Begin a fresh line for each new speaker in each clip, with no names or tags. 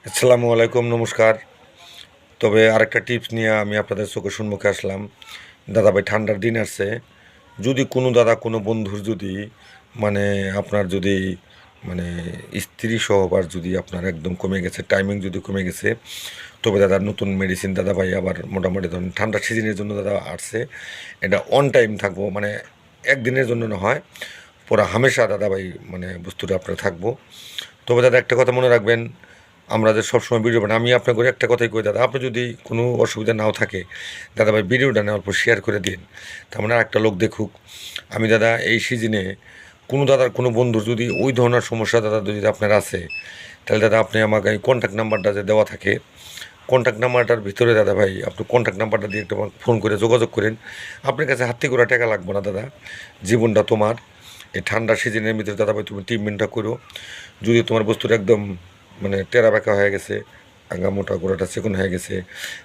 আসসালামু আলাইকুম, নমস্কার। তবে আরেকটা টিপস নিয়ে আমি আপনাদের চোখের সম্মুখে আসলাম। দাদা ভাই, ঠান্ডার দিন আসছে। যদি কোনো দাদা কোনো বন্ধুর যদি মানে আপনার যদি মানে স্ত্রী সহবাস যদি আপনার একদম কমে গেছে, টাইমিং যদি কমে গেছে, তবে দাদা নতুন মেডিসিন দাদা ভাই আবার মোটামুটি ধরুন ঠান্ডার সিজনের জন্য দাদা আসছে। এটা অন টাইম থাকবো, মানে একদিনের জন্য না হয়, পুরো হামেশা দাদা ভাই বস্তুটা আপনার থাকবো। তবে দাদা একটা কথা মনে রাখবেন, আমরা যে সবসময় ভিডিও বানাই, আমি আপনাকে একটা কথাই কই দাদা, আপনি যদি কোনো অসুবিধা নাও থাকে দাদা ভাই ভিডিওটা নেওয়ার পর শেয়ার করে দিন, তার মানে একটা লোক দেখুক। আমি দাদা এই সিজনে কোনো দাদার কোনো বন্ধুর যদি ওই ধরনের সমস্যা দাদা যদি আপনার আছে, তাহলে দাদা আপনি আমাকে এই কন্ট্যাক্ট নাম্বারটা যে দেওয়া থাকে, কন্ট্যাক্ট নাম্বারটার ভিতরে দাদা ভাই আপনি কন্ট্যাক্ট নাম্বারটা দিয়ে একটু ফোন করে যোগাযোগ করেন। আপনার কাছে হাতে করে টাকা লাগবে না দাদা, জীবনটা তোমার। এই ঠান্ডার সিজনের ভিতরে দাদা ভাই তুমি ট্রিটমেন্টটা করো। যদি তোমার বস্তুটা একদম টেরা বেঁকা হয়ে গেছে, আঙ্গা মোটা গোড়াটা চিকন হয়ে গেছে,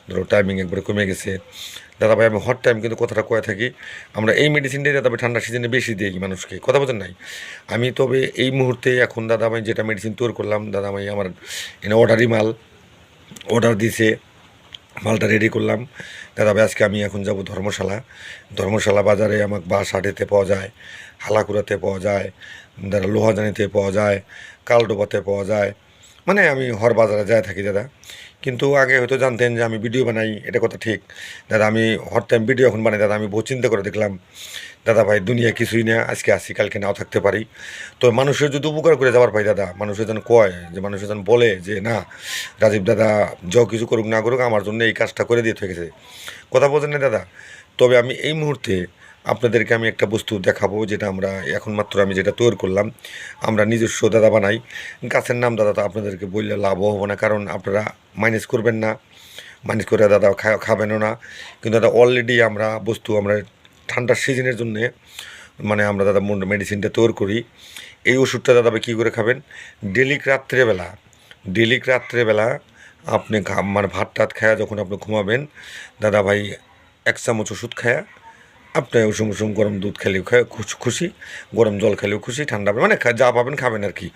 ধরো টাইমিং একবারে কমে গেছে, দাদা ভাই আমি হট টাইম কিন্তু কথাটা কয়ে থাকি, আমরা এই মেডিসিনটাই দাদা ভাই ঠান্ডার সিজনে বেশি দিই মানুষকে, কথা বোঝেন নাই। আমি তবে এই মুহূর্তে এখন দাদা ভাই যেটা মেডিসিন তৈরি করলাম দাদা ভাই, আমার এনে অর্ডারই মাল অর্ডার দিছে, মালটা রেডি করলাম দাদা ভাই। আজকে আমি এখন যাব ধর্মশালা বাজারে, আমাকে বাঁশহাটিতে পাওয়া যায়, হালাকুড়াতে পাওয়া যায়, দাদা লোহাজানিতে পাওয়া যায়, কালডোবাতে পাওয়া যায়, মানে আমি হর বাজারে যাই থাকি দাদা। কিন্তু আগে হয়তো জানতেন যে আমি ভিডিও বানাই, এটা কথা ঠিক দাদা। আমি হর টাইম ভিডিও এখন বানাই দাদা। আমি বহু চিন্তা করে দেখলাম দাদা ভাই, দুনিয়া কিছুই না, আজকে আসি কালকে নাও থাকতে পারি। তো মানুষের যদি উপকার করে যাবার পাই দাদা, মানুষের যেন কয়, যে মানুষের যেন বলে যে না, রাজীব দাদা যাও কিছু করুক না করুক আমার জন্য এই কাজটা করে দিয়ে থেকেছে, কথা বোঝেন না দাদা। তবে আমি এই মুহূর্তে আপনাদেরকে আমি একটা বস্তু দেখাবো, যেটা আমরা এখন মাত্র আমি যেটা তৈরি করলাম, আমরা নিজস্ব দাদা বানাই। গাছের নাম দাদা তো আপনাদেরকে বললে লাভও হবো না, কারণ আপনারা মাইনাস করবেন না, মাইনাস করে দাদা খাবেনও না। কিন্তু দাদা অলরেডি আমরা বস্তু আমরা ঠান্ডার সিজনের জন্যে আমরা দাদা মেডিসিনটা তৈরি করি। এই ওষুধটা দাদা ভাই কী করে খাবেন, ডেলি রাত্রেবেলা আপনি ভাত টাত খায়া যখন আপনি ঘুমাবেন দাদা ভাই, 1 চামচ ওষুধ খায়া আপনি উষুম উষুম গরম দুধ খেলেও খুশি, গরম জল খেলেও খুশি, ঠান্ডা যা পাবেন খাবেন আর কি।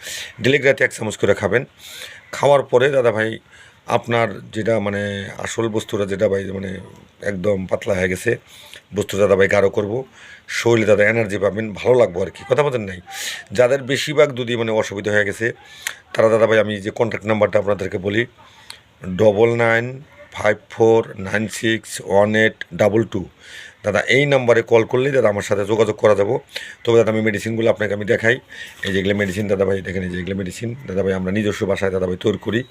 ডেলি রাতে 1 চামচ করে খাবেন। খাওয়ার পরে দাদা ভাই আপনার যেটা আসল বস্তুটা যেটা ভাই একদম পাতলা হয়ে গেছে, বস্তু দাদা ভাই গাঢ় করবো, শরীরে দাদা এনার্জি পাবেন, ভালো লাগবো আর কি, কথা বলেন নাই। যাদের বেশিরভাগ যদি অসুবিধা হয়ে গেছে, তারা দাদা ভাই আমি যে কন্ট্যাক্ট নাম্বারটা আপনাদেরকে বলি, 9954961822, দাদা এই নাম্বারে কল করলেই দাদা আমার সাথে যোগাযোগ করা যাবো। তবে দাদা আমি মেডিসিনগুলো আপনাকে আমি দেখাই। এই যেগুলো মেডিসিন দাদা ভাই দেখেন, এই যেগুলো মেডিসিন দাদা ভাই আমরা নিজস্ব বাসায় দাদা ভাই তৈরি করি।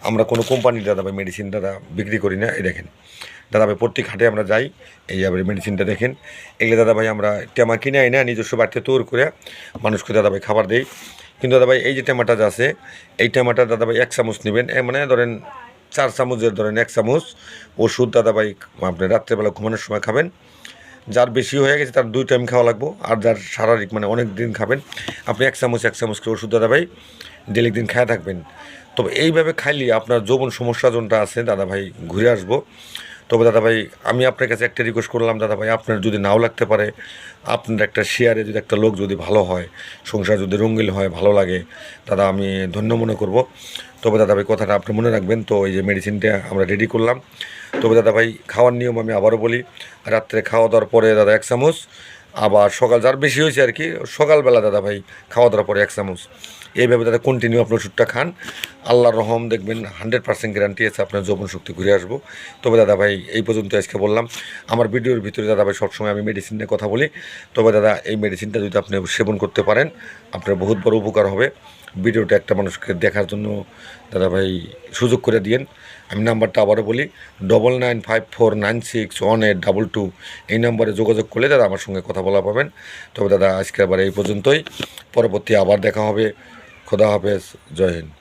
আমরা কোনো কোম্পানির দাদা ভাই মেডিসিন দাদা বিক্রি করি না। এই দেখেন দাদা ভাই, প্রত্যেক হাটে আমরা যাই, এই আবার মেডিসিনটা দেখেন। এগুলো দাদা ভাই আমরা টেমা কিনে আই না, নিজস্ব বাড়িতে তৈরি করে মানুষকে দাদা ভাই খাবার দেই। কিন্তু দাদা ভাই এই যে টেমাটা যে আছে, এই টেমাটা দাদা ভাই 1 চামচ নেবেন, ধরেন 4 চামচের ধরেন 1 চামচ ওষুধ দাদা ভাই আপনি রাত্রেবেলা ঘুমানোর সময় খাবেন। যার বেশি হয়ে গেছে তার 2 টাইম খাওয়া লাগবো, আর যার শারীরিক অনেক দিন খাবেন, আপনি 1 চামচ করে ওষুধ দাদা ভাই ডেলি দিন খায়া থাকবেন। তবে এইভাবে খাইলে আপনার যৌবন সমস্যা যোনটা আছে দাদা ভাই ঘুরে আসবো। তবে দাদা ভাই আমি আপনার কাছে একটা রিকোয়েস্ট করলাম দাদা ভাই, আপনার যদি নাও লাগতে পারে, আপনার একটা শেয়ারে যদি একটা লোক যদি ভালো হয়, সংসার যদি রঙিন হয়, ভালো লাগে দাদা, আমি ধন্য মনে করব। তবে দাদা ভাই কথাটা আপনি মনে রাখবেন। তো এই যে মেডিসিনটা আমরা রেডি করলাম। তবে দাদা ভাই খাওয়ার নিয়ম আমি আবারও বলি, রাত্রে খাওয়া দাওয়ার পরে দাদা 1 চামচ, আবার সকাল যার বেশি হয়েছে আর কি, সকালবেলা দাদা ভাই খাওয়া দাওয়ার পরে 1 চামচ, এইভাবে দাদা কন্টিনিউ আপনার ওষুধটা খান। আল্লাহর রহম দেখবেন 100% গ্যারান্টি আছে আপনার যৌবন শক্তি ঘুরে আসবো। তবে দাদা ভাই এই পর্যন্ত আজকে বললাম। আমার ভিডিওর ভিতরে দাদা ভাই সবসময় আমি মেডিসিন নিয়ে কথা বলি। তবে দাদা এই মেডিসিনটা যদি আপনি সেবন করতে পারেন, আপনার বহুত বড় উপকার হবে। ভিডিওটা একটা মানুষকে দেখার জন্য দাদা ভাই সুযোগ করে দিয়েন। আমি নাম্বারটা আবারও বলি, 9954961822, এই নাম্বারে যোগাযোগ করলে দাদা আমার সঙ্গে কথা বলা পাবেন। তবে দাদা আজকে আবার এই পর্যন্তই, পরবর্তী আবার দেখা হবে। খোদা হাফেজ, জয় হিন্দ।